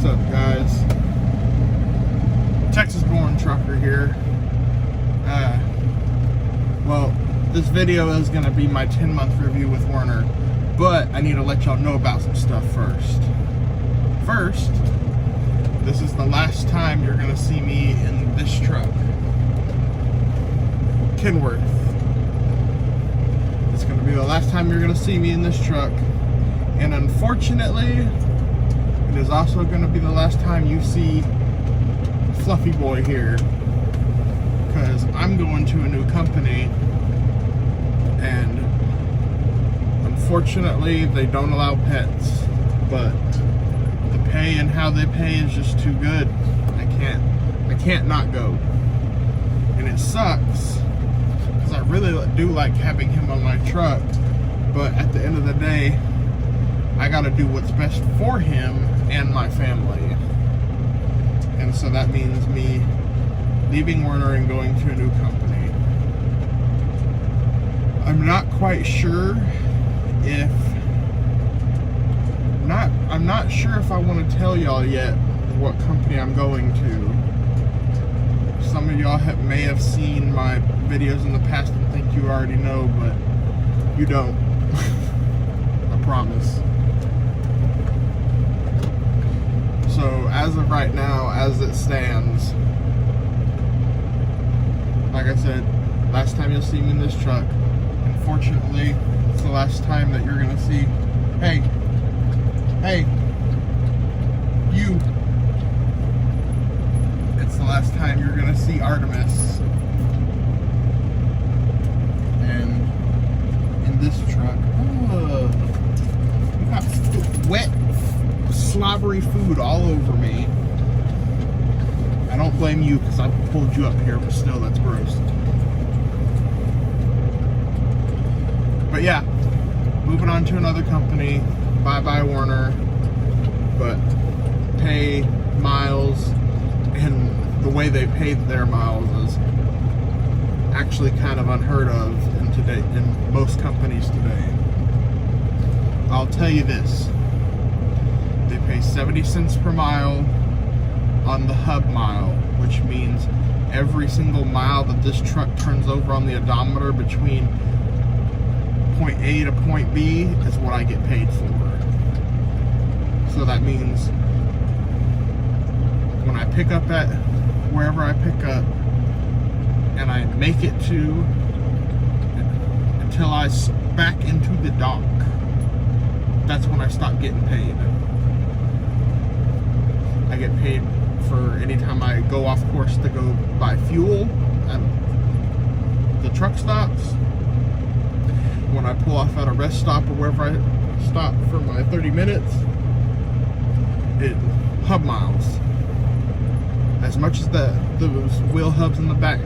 What's up, guys? Texas-born trucker here. Well, this video is going to be my 10-month review with Werner, but I need to let y'all know about some stuff first. First, this is the last time you're going to see me in this truck. Kenworth. It's going to be the last time you're going to see me in this truck, and unfortunately, it is also going to be the last time you see Fluffy Boy here, because I'm going to a new company, and unfortunately they don't allow pets, but the pay and how they pay is just too good. I can't not go, and it sucks because I really do like having him on my truck, but at the end of the day I gotta do what's best for him and my family. And so that means me leaving Werner and going to a new company. I'm not quite sure if I'm not sure if I want to tell y'all yet what company I'm going to. Some of y'all may have seen my videos in the past and think you already know, but you don't. I promise. So as of right now, as it stands, like I said, last time you'll see me in this truck. Unfortunately, it's the last time that you're gonna see, hey, you. It's the last time you're gonna see Artemis. And in this truck, we got wet, slobbery food all over me. I don't blame you because I pulled you up here, but still, that's gross. But yeah, moving on to another company. Bye-bye, Werner. But pay, miles, and the way they pay their miles is actually kind of unheard of in most companies today. I'll tell you this. They pay 70 cents per mile on the hub mile, which means every single mile that this truck turns over on the odometer between point A to point B is what I get paid for. So that means when I pick up at wherever I pick up and I make it to until I back into the dock, that's when I stop getting paid. I get paid for any time I go off course to go buy fuel at the truck stops. When I pull off at a rest stop or wherever I stop for my 30 minutes, it hub miles. As much as those wheel hubs in the back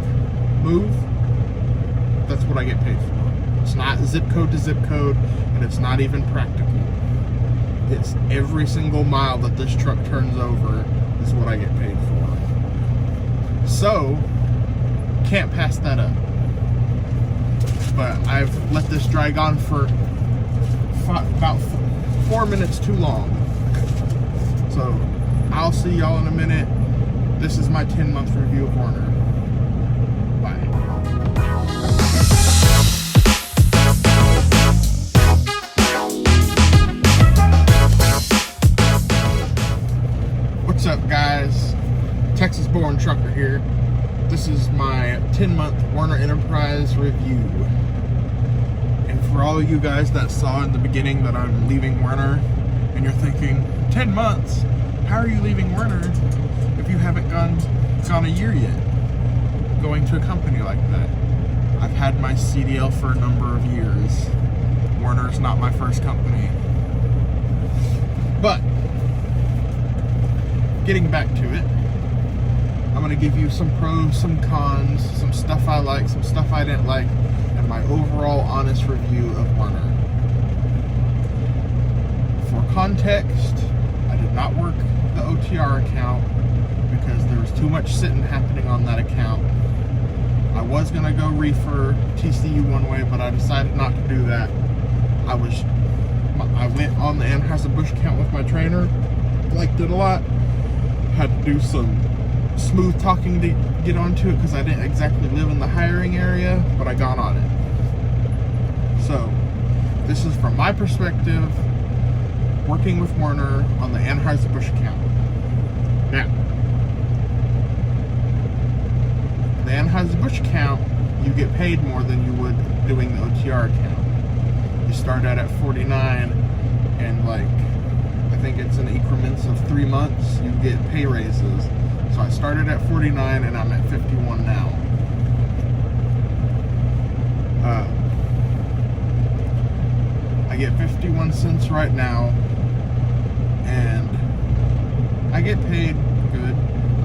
move, that's what I get paid for. It's not zip code to zip code, and it's not even practical. It's every single mile that this truck turns over is what I get paid for. So, can't pass that up. But I've let this drag on for about 4 minutes too long. So, I'll see y'all in a minute. This is my 10-month review of Werner. Bye. What's up, guys? Texas-born trucker here. This is my 10-month Werner Enterprise review. And for all of you guys that saw in the beginning that I'm leaving Werner, and you're thinking, 10 months? How are you leaving Werner if you haven't gone a year yet? Going to a company like that. I've had my CDL for a number of years. Werner's not my first company. But getting back to it, I'm going to give you some pros, some cons, some stuff I like, some stuff I didn't like, and my overall honest review of Werner. For context, I did not work the OTR account because there was too much sitting happening on that account. I was going to go reefer TCU one way, but I decided not to do that. I went on the Anheuser-Busch account with my trainer, Liked it a lot. Had to do some smooth talking to get onto it because I didn't exactly live in the hiring area, but I got on it. So this is from my perspective, working with Werner on the Anheuser-Busch account. Now, the Anheuser-Busch account, you get paid more than you would doing the OTR account. You start out at 49, and like, I think it's in increments of 3 months, you get pay raises. So I started at 49 and I'm at 51 now. I get 51 cents right now, and I get paid good.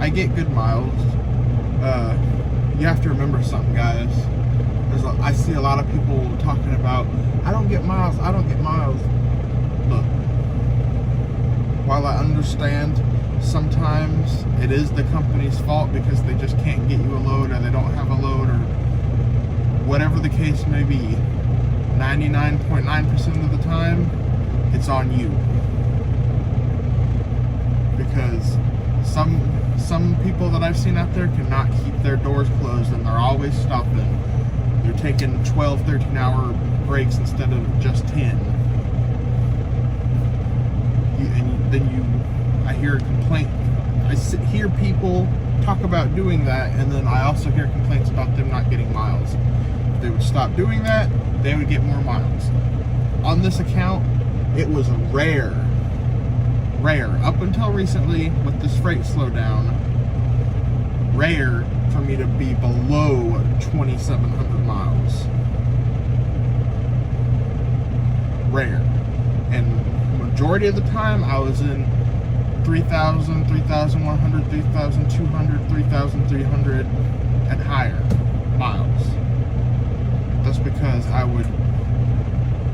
I get good miles. You have to remember something, guys. I see a lot of people talking about, I don't get miles, I don't get miles. Look, while I understand sometimes it is the company's fault because they just can't get you a load, or they don't have a load, or whatever the case may be, 99.9% of the time, it's on you. Because some people that I've seen out there cannot keep their doors closed, and they're always stopping. They're taking 12, 13-hour breaks instead of just 10. I hear a complaint. I hear people talk about doing that, and then I also hear complaints about them not getting miles. If they would stop doing that, they would get more miles. On this account, it was rare, up until recently with this freight slowdown, rare for me to be below 2,700 miles. Rare. And majority of the time, I was in 3,000, 3,100, 3,200, 3,300 and higher miles. That's because I would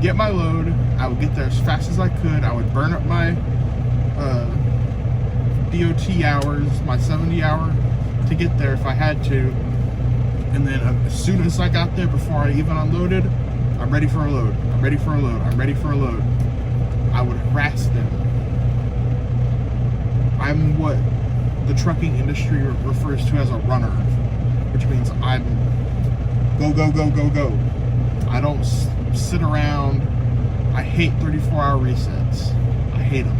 get my load, I would get there as fast as I could, I would burn up my DOT hours, my 70 hour to get there if I had to, and then as soon as I got there, before I even unloaded, I'm ready for a load, I'm ready for a load, I'm ready for a load. I would harass them. I'm what the trucking industry refers to as a runner, which means I'm go, go, go, go, go. I don't sit around. I hate 34-hour resets. I hate them.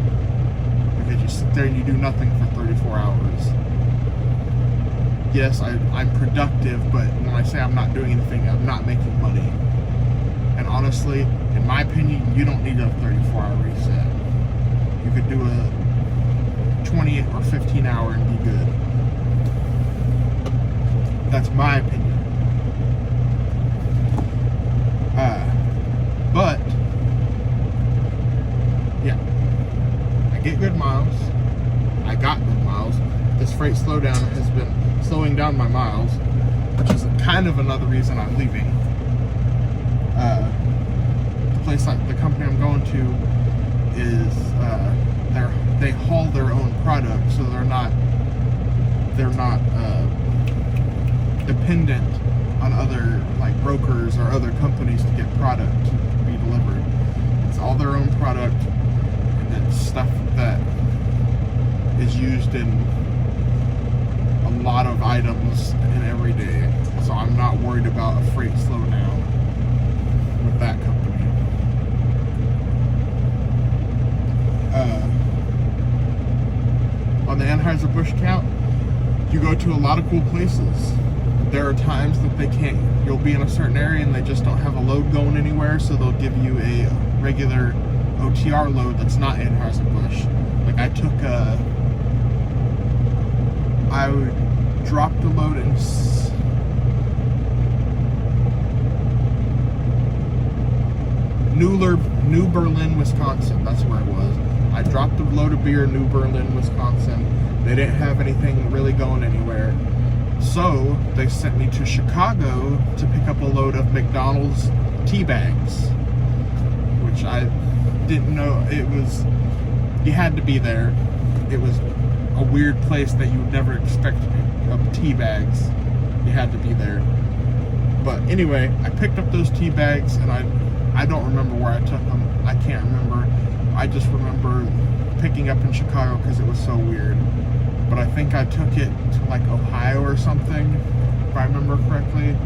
Because you sit there and you do nothing for 34 hours. Yes, I'm productive, but when I say I'm not doing anything, I'm not making money. And honestly, in my opinion, you don't need a 34-hour reset. You could do a 20 or 15 hour and be good. That's my opinion. But yeah, I get good miles. I got good miles. This freight slowdown has been slowing down my miles, which is kind of another reason I'm leaving. The company I'm going to is they haul their own product, so they're not dependent on other like brokers or other companies to get product to be delivered. It's all their own product, and it's stuff that is used in a lot of items in every day. So I'm not worried about a freight slowdown with that company. On the Anheuser-Busch account, you go to a lot of cool places. There are times that you'll be in a certain area and they just don't have a load going anywhere, so they'll give you a regular OTR load that's not Anheuser-Busch. Like I dropped a load in New Berlin, Wisconsin. That's where it was. I dropped a load of beer in New Berlin, Wisconsin. They didn't have anything really going anywhere. So they sent me to Chicago to pick up a load of McDonald's tea bags, which I didn't know it was. You had to be there. It was a weird place that you would never expect to pick up tea bags. You had to be there. But anyway, I picked up those tea bags, and I don't remember where I took them. I can't remember. I just remember picking up in Chicago because it was so weird. But I think I took it to like Ohio or something, if I remember correctly.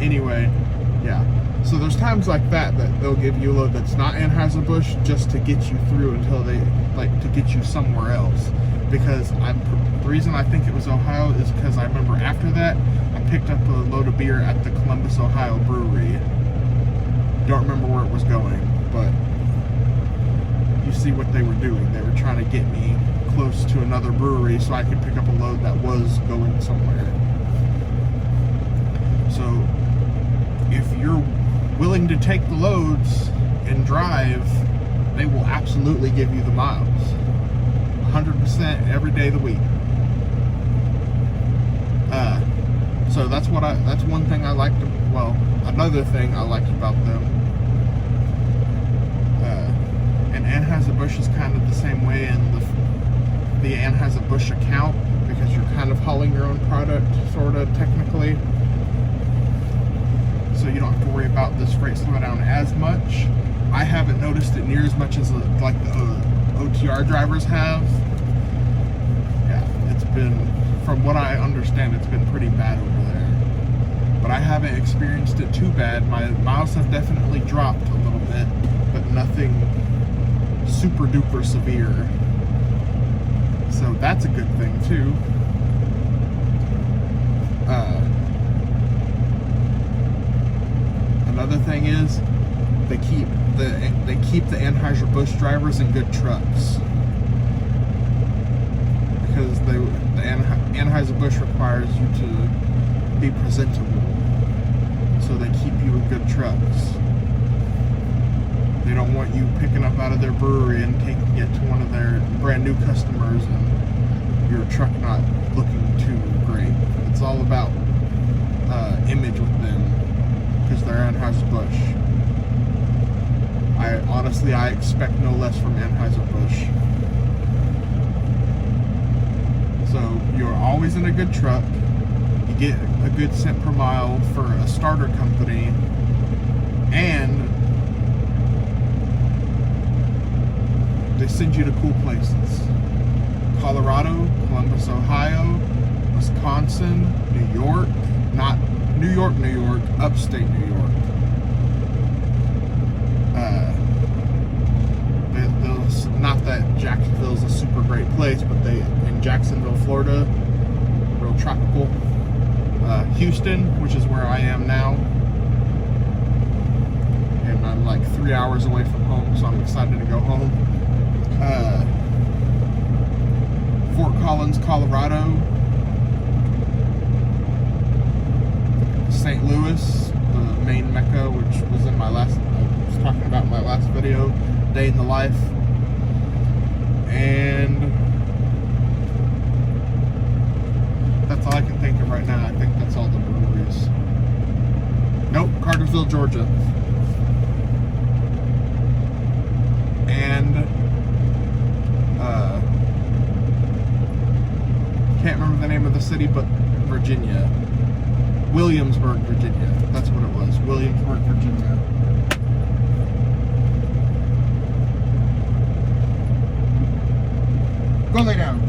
Anyway, yeah. So there's times like that they'll give you a load that's not Anheuser-Busch just to get you through until they, like, to get you somewhere else. Because the reason I think it was Ohio is because I remember after that, I picked up a load of beer at the Columbus, Ohio brewery. Don't remember where it was going, but you see what they were doing. They were trying to get me close to another brewery so I could pick up a load that was going somewhere. So if you're willing to take the loads and drive, they will absolutely give you the miles. 100% every day of the week. So that's one thing I liked. Well, another thing I liked about them. And Anheuser-Busch is kind of the same way in the Anheuser-Busch account, because you're kind of hauling your own product, sort of, technically. So you don't have to worry about this freight slowdown as much. I haven't noticed it near as much as like the OTR drivers have. Yeah, it's been, from what I understand, it's been pretty bad over there. But I haven't experienced it too bad. My miles have definitely dropped a little bit, but nothing super duper severe. So that's a good thing too. Another thing is they keep the Anheuser-Busch drivers in good trucks, because the Anheuser-Busch requires you to be presentable, so they keep you in good trucks. They don't want you picking up out of their brewery and taking it to one of their brand new customers and your truck not looking too great. It's all about image with them, because they're Anheuser-Busch. I expect no less from Anheuser-Busch. So you're always in a good truck. You get a good cent per mile for a starter company, and they send you to cool places. Colorado, Columbus, Ohio, Wisconsin, New York, not New York, upstate New York. Not that Jacksonville's a super great place, but in Jacksonville, Florida, real tropical. Houston, which is where I am now, and I'm like 3 hours away from home, so I'm excited to go home. Fort Collins, Colorado, St. Louis, the main mecca, which was I was talking about in my last video, day in the life. And that's all I can think of right now. I think that's all the breweries. Nope, Cartersville, Georgia. And can't remember the name of the city, but Virginia. Williamsburg, Virginia. That's what it was. Williamsburg, Virginia. Go lay down.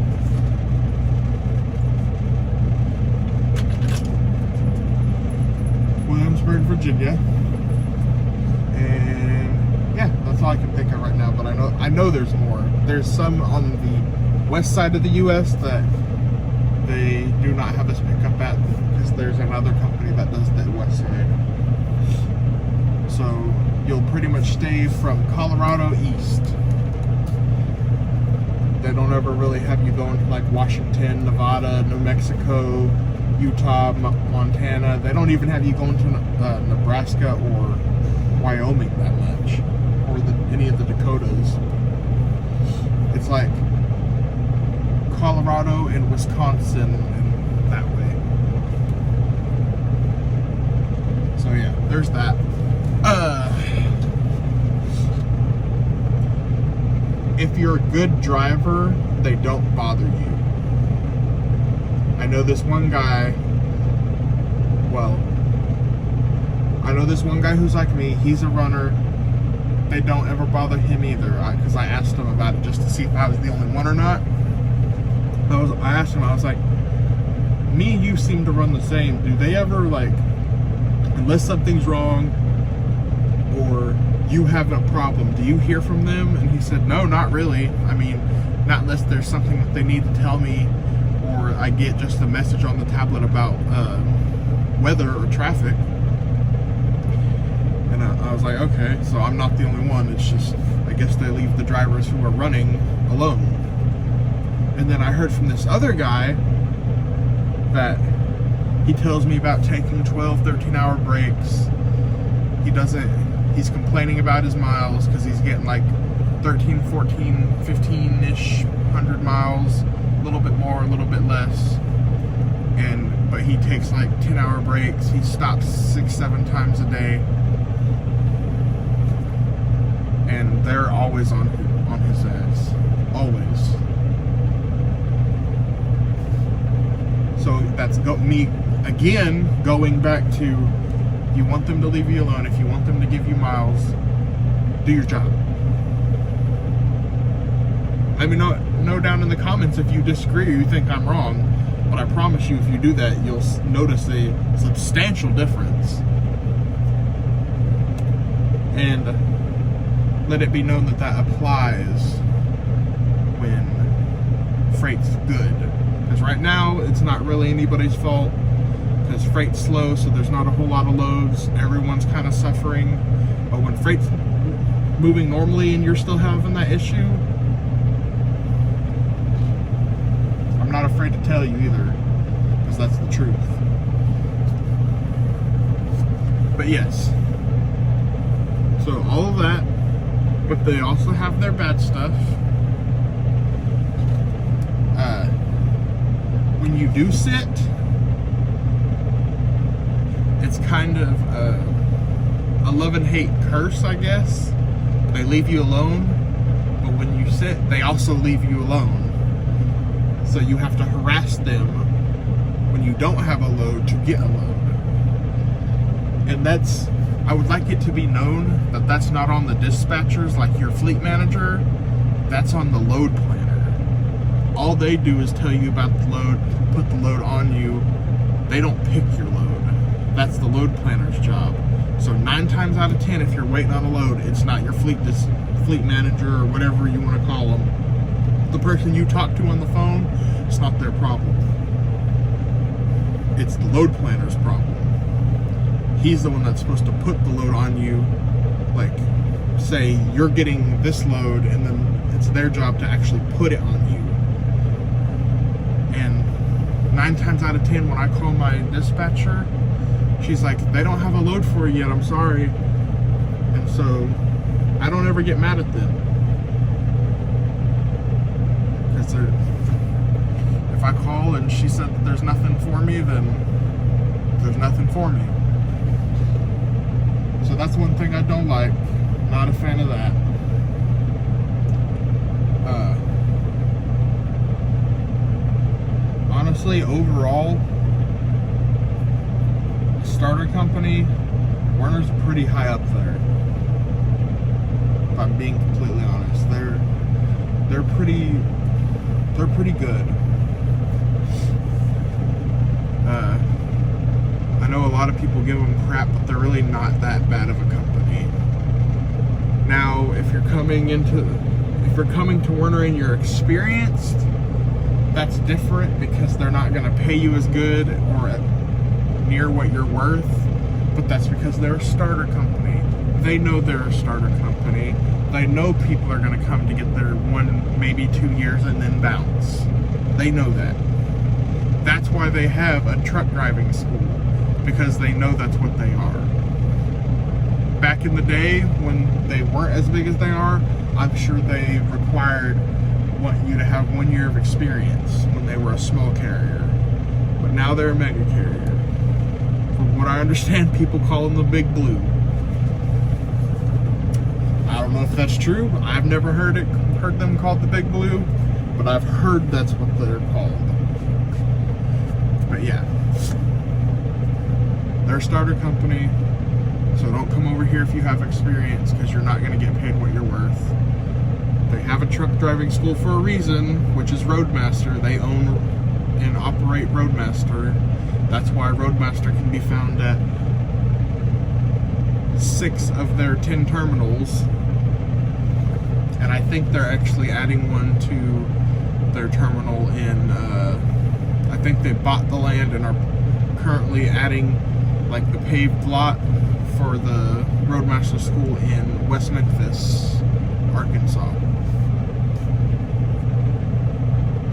Williamsburg, Virginia. And yeah, that's all I can think of right now, but I know there's more. There's some on the west side of the US that they do not have us pick up at, because there's another company that does the west side. So you'll pretty much stay from Colorado east. They don't ever really have you going to like Washington, Nevada, New Mexico, Utah, Montana. They don't even have you going to Nebraska or Wyoming that much, or any of the Dakotas. It's like Colorado and Wisconsin and that way. So yeah, there's that. If you're a good driver, they don't bother you. I know this one guy who's like me. He's a runner. they don't ever bother him either. Because I asked him about it just to see if I was the only one or not. I asked him, I was like, me and you seem to run the same. Do they ever, like, unless something's wrong or you have a problem, do you hear from them? And he said, no, not really. I mean, not unless there's something that they need to tell me, or I get just a message on the tablet about weather or traffic. And I was like, okay, so I'm not the only one. It's just, I guess they leave the drivers who are running alone. And then I heard from this other guy that he tells me about taking 12, 13-hour breaks. He's complaining about his miles because he's getting like 13, 14, 15-ish 100 miles, a little bit more, a little bit less. But he takes like 10-hour breaks. He stops 6-7 times a day. And they're always on his ass. Always. So that's me, again, going back to, you want them to leave you alone, if you want them to give you miles, do your job. Let me know down in the comments if you disagree or you think I'm wrong. But I promise you, if you do that, you'll notice a substantial difference. And let it be known that that applies when freight's good. Because right now, it's not really anybody's fault. Because freight's slow, so there's not a whole lot of loads. Everyone's kind of suffering. But when freight's moving normally and you're still having that issue, I'm not afraid to tell you either, because that's the truth. But yes, so all of that, but they also have their bad stuff. When you do sit, it's kind of a love and hate curse, I guess. They leave you alone, but when you sit, they also leave you alone. So you have to harass them when you don't have a load to get a load. And I would like it to be known that that's not on the dispatchers, like your fleet manager. That's on the load planner. All they do is tell you about the load, put the load on you. They don't pick your load. That's the load planner's job. So 9 times out of 10, if you're waiting on a load, it's not your fleet manager or whatever you want to call them. The person you talk to on the phone, it's not their problem. It's the load planner's problem. He's the one that's supposed to put the load on you. Like, say you're getting this load, and then it's their job to actually put it on you. And 9 times out of 10, when I call my dispatcher, she's like, they don't have a load for you yet, I'm sorry. And so I don't ever get mad at them. If I call and she said that there's nothing for me, then there's nothing for me. So that's one thing I don't like. Not a fan of that. Honestly, overall, starter company, Werner's pretty high up there. If I'm being completely honest, they're pretty good. I know a lot of people give them crap, but they're really not that bad of a company. Now, if you're coming to Werner and you're experienced, that's different, because they're not going to pay you as good or near what you're worth. But that's because they're a starter company. They know they're a starter company. They know people are going to come to get their 1, maybe 2 years and then bounce. They know that. That's why they have a truck driving school, because they know that's what they are. Back in the day, when they weren't as big as they are, I'm sure they required you to have 1 year of experience when they were a small carrier. But now they're a mega carrier. From what I understand, people call them the Big Blue. I don't know if that's true. I've never heard them called the Big Blue, but I've heard that's what they're called. But yeah, they're a starter company. So don't come over here if you have experience, because you're not going to get paid what you're worth. They have a truck driving school for a reason, which is Roadmaster. They own and operate Roadmaster. That's why Roadmaster can be found at 6 of their 10 terminals. And I think they're actually adding one to their terminal in, I think they bought the land and are currently adding like the paved lot for the Roadmaster School in West Memphis, Arkansas.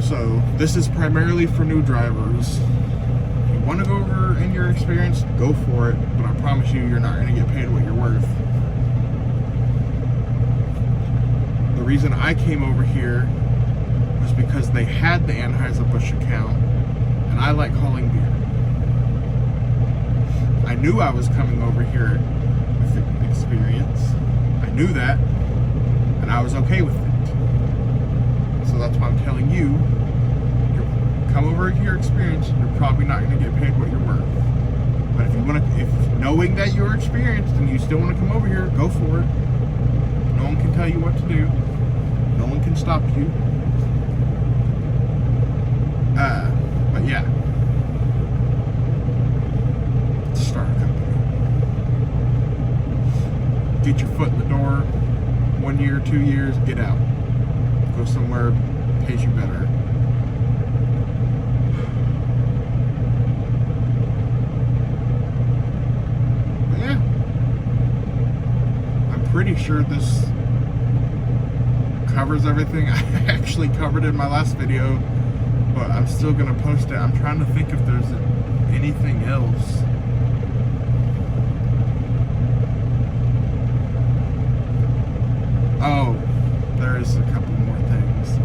So this is primarily for new drivers. If you want to go over in your experience, go for it, but I promise you, you're not going to get paid what you're worth. The reason I came over here was because they had the Anheuser-Busch account, and I like hauling beer. I knew I was coming over here with the experience. I knew that, and I was okay with it. So that's why I'm telling you, come over with your experience, you're probably not going to get paid what you're worth. But if you want to, if knowing that you're experienced and you still want to come over here, go for it. No one can tell you what to do. No one can stop you. But yeah. Start a company. Get your foot in the door. 1 year, 2 years, get out. Go somewhere, pays you better. But yeah. I'm pretty sure this covers everything I actually covered in my last video, but I'm still gonna post it. I'm trying to think if there's anything else. Oh, there's a couple more things.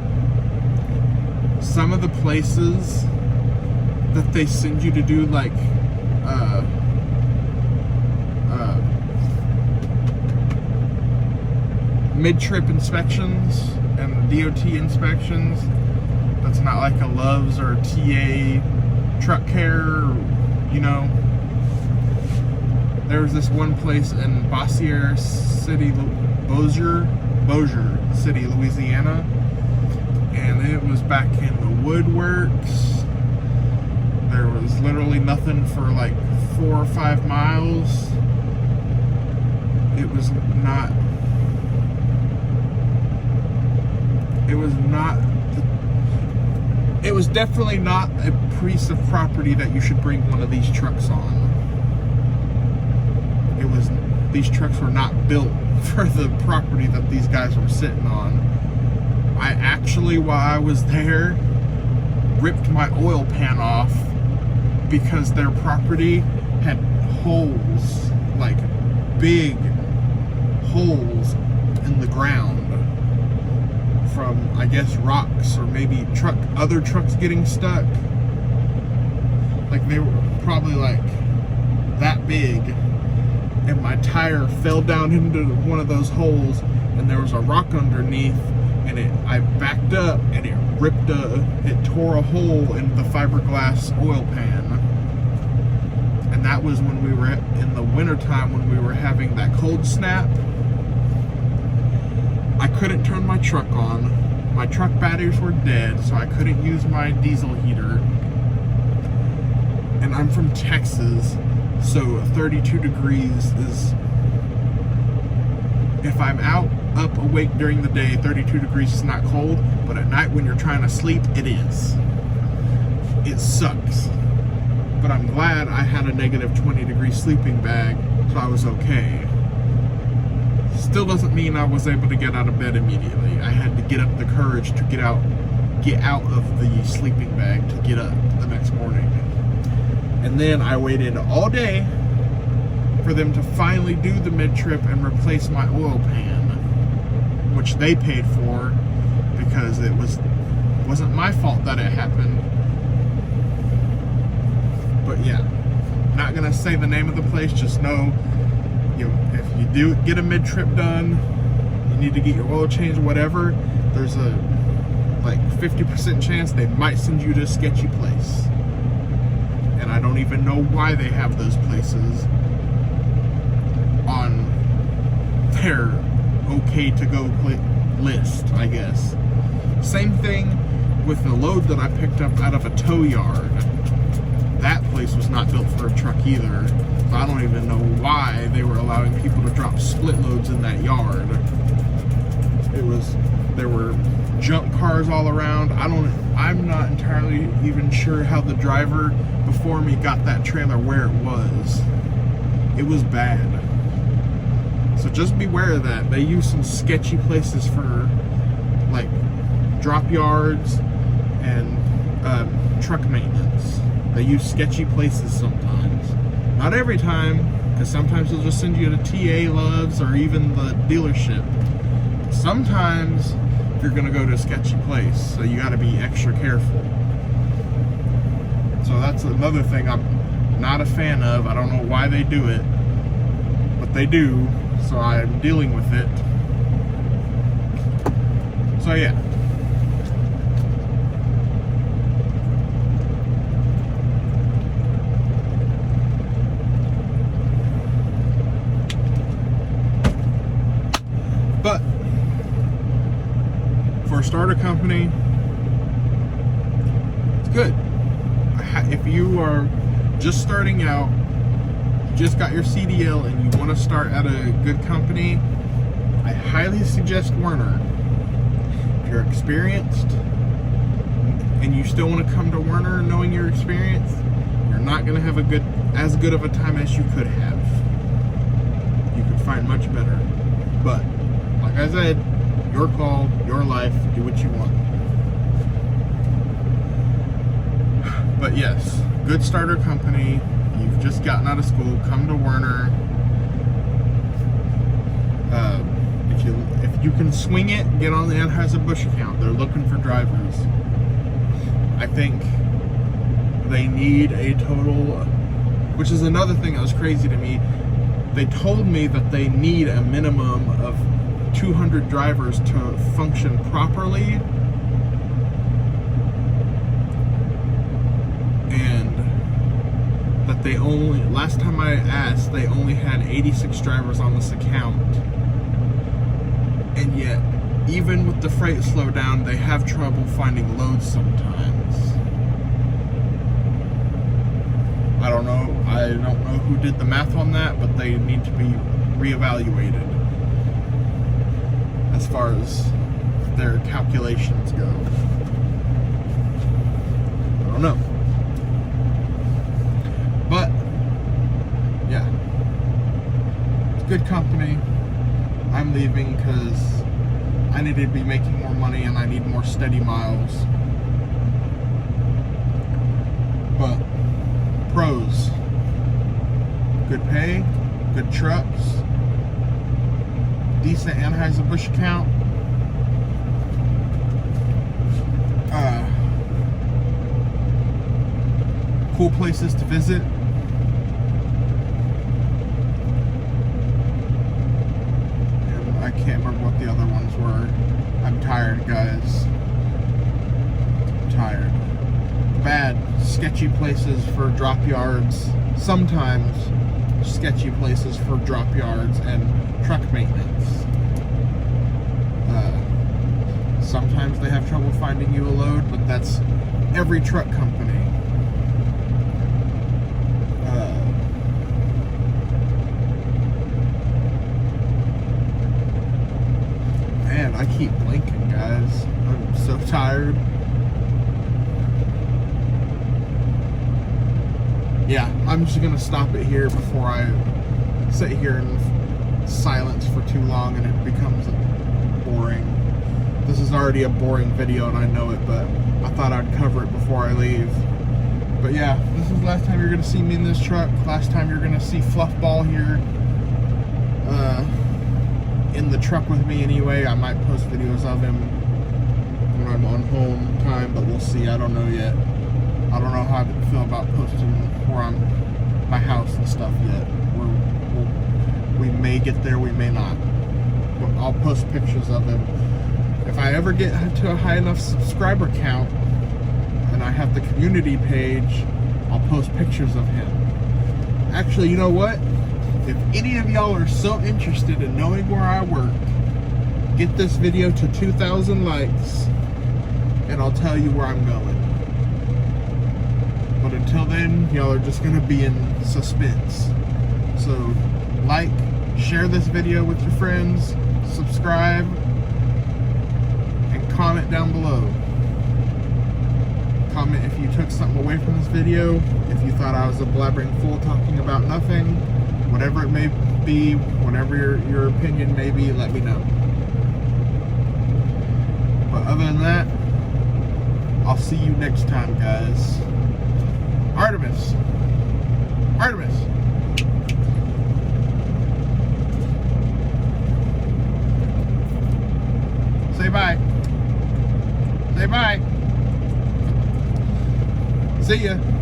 Some of the places that they send you to do like mid-trip inspections and DOT inspections, that's not like a Love's or a TA truck care, you know. There was this one place in Bossier City, Bossier City, Louisiana, and it was back in the woodworks. There was literally nothing for like 4 or 5 miles. It was not it was definitely not a piece of property that you should bring one of these trucks on. These trucks were not built for the property that these guys were sitting on. I actually, while I was there, ripped my oil pan off because their property had holes, like big holes in the ground from, I guess, rocks or maybe other trucks getting stuck. Like they were probably like that big. And my tire fell down into one of those holes, and there was a rock underneath, and I backed up, and it tore a hole in the fiberglass oil pan. And that was when we were in the wintertime, when we were having that cold snap. I couldn't turn my truck on. My truck batteries were dead, so I couldn't use my diesel heater. And I'm from Texas. So 32 degrees is, if I'm out, up, awake during the day, 32 degrees is not cold, but at night when you're trying to sleep, it is. It sucks. But I'm glad I had a negative 20 degree sleeping bag, so I was okay. Still doesn't mean I was able to get out of bed immediately. I had to get up the courage to get out of the sleeping bag to get up the next morning. And then I waited all day for them to finally do the mid-trip and replace my oil pan, which they paid for because it wasn't my fault that it happened. But yeah, not gonna say the name of the place. Just know, if you do get a mid-trip done, you need to get your oil changed, whatever. There's a like 50% chance they might send you to a sketchy place. And I don't even know why they have those places. their okay to go list, I guess. Same thing with the load that I picked up out of a tow yard. That place was not built for a truck either. So I don't even know why they were allowing people to drop split loads in that yard. There were junk cars all around. I'm not entirely even sure how the driver before me got that trailer where it was. It was bad. So just beware of that. They use some sketchy places for like drop yards and truck maintenance. They use sketchy places sometimes. Not every time, because sometimes they'll just send you to TA Loves or even the dealership. Sometimes you're gonna go to a sketchy place, so you gotta be extra careful. So that's another thing I'm not a fan of. I don't know why they do it, but they do, so I'm dealing with it. So yeah. But for a starter company, it's good. If you are just starting out, just got your CDL and you want to start at a good company, I highly suggest Werner. If you're experienced and you still want to come to Werner knowing you're experienced, you're not going to have as good of a time as you could have. You could find much better. But like I said, your call, your life, do what you want. But yes, good starter company. You've just gotten out of school, come to Werner. If you can swing it, get on the Anheuser-Busch account. They're looking for drivers. I think they need a total, which is another thing that was crazy to me. They told me that they need a minimum of 200 drivers to function properly, and that they only, last time I asked, they only had 86 drivers on this account, and yet even with the freight slowdown they have trouble finding loads sometimes. I don't know who did the math on that, but they need to be reevaluated as far as their calculations go. I don't know. But, yeah. It's a good company. I'm leaving because I need to be making more money and I need more steady miles. But, pros. Good pay, good trucks, decent Anheuser-Busch account. Cool places to visit. And I can't remember what the other ones were. I'm tired, guys. I'm tired. Bad, sketchy places for drop yards. Sometimes sketchy places for drop yards and truck maintenance. Sometimes they have trouble finding you a load, but that's every truck company. Man, I keep blinking, guys. I'm so tired. Yeah, I'm just gonna stop it here before I sit here in silence for too long and it becomes boring. This is already a boring video and I know it, but I thought I'd cover it before I leave. But yeah, this is the last time you're gonna see me in this truck. Last time you're gonna see Fluffball here in the truck with me anyway. I might post videos of him when I'm on home time, but we'll see. I don't know yet. I don't know how I feel about posting where I'm, my house and stuff yet. We may get there, we may not. But I'll post pictures of him. If I ever get to a high enough subscriber count and I have the community page, I'll post pictures of him. Actually, you know what? If any of y'all are so interested in knowing where I work, get this video to 2,000 likes, and I'll tell you where I'm going. But until then, y'all are just gonna be in suspense. So, like, share this video with your friends, subscribe, and comment down below. Comment if you took something away from this video, if you thought I was a blabbering fool talking about nothing, whatever it may be, whatever your opinion may be, let me know. But other than that, I'll see you next time, guys. Artemis. Artemis. Say bye. Say bye. See ya.